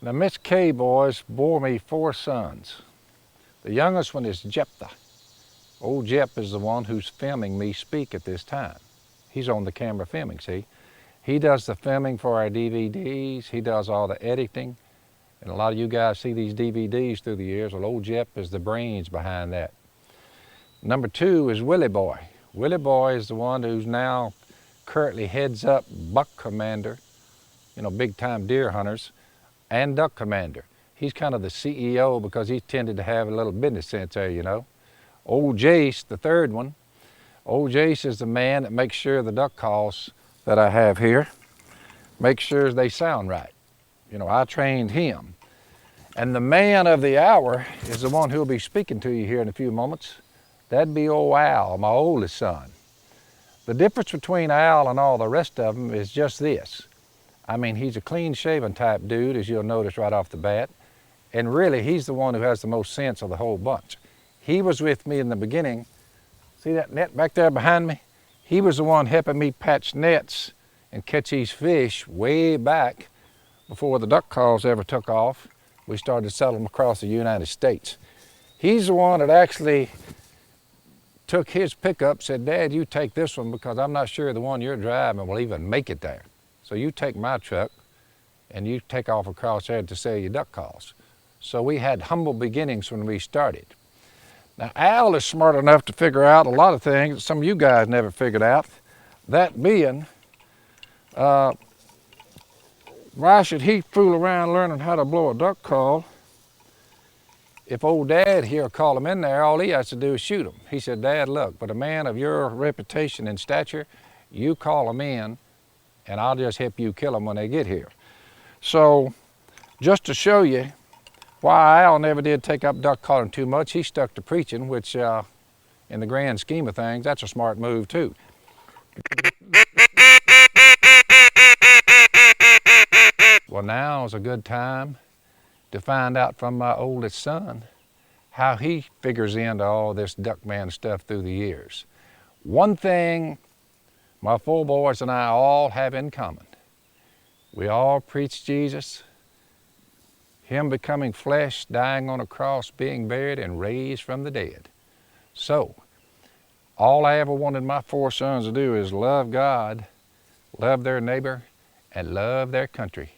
Now, Miss Kay boys bore me 4 sons. The youngest one is Jephthah. Old Jep is the one who's filming me speak at this time. He's on the camera filming, see? He does the filming for our DVDs. He does all the editing. And a lot of you guys see these DVDs through the years. Well, old Jep is the brains behind that. Number 2 is Willie Boy. Willie Boy is the one who's now currently heads up Buck Commander, you know, big time deer hunters, and Duck Commander. He's kind of the CEO because he tended to have a little business sense there, you know. Old Jace, the 3rd one. Old Jace is the man that makes sure the duck calls that I have here, make sure they sound right. You know, I trained him. And the man of the hour is the one who'll be speaking to you here in a few moments. That'd be old Al, my oldest son. The difference between Al and all the rest of them is just this. I mean, he's a clean-shaven type dude, as you'll notice right off the bat. And really, he's the one who has the most sense of the whole bunch. He was with me in the beginning. See that net back there behind me? He was the one helping me patch nets and catch these fish way back before the duck calls ever took off. We started selling them across the United States. He's the one that actually took his pickup, said, Dad, you take this one because I'm not sure the one you're driving will even make it there. So you take my truck and you take off across there to sell your duck calls. So we had humble beginnings when we started. Now, Al is smart enough to figure out a lot of things that some of you guys never figured out. That being, why should he fool around learning how to blow a duck call if old Dad here will call him in there? All he has to do is shoot him. He said, Dad, look, but a man of your reputation and stature, you call him in and I'll just help you kill them when they get here. So just to show you why Al never did take up duck calling too much, he stuck to preaching, which in the grand scheme of things, that's a smart move too. Well, now's a good time to find out from my oldest son how he figures into all this duckman stuff through the years. One thing my 4 boys and I all have in common. We all preach Jesus, Him becoming flesh, dying on a cross, being buried, and raised from the dead. So, all I ever wanted my 4 sons to do is love God, love their neighbor, and love their country.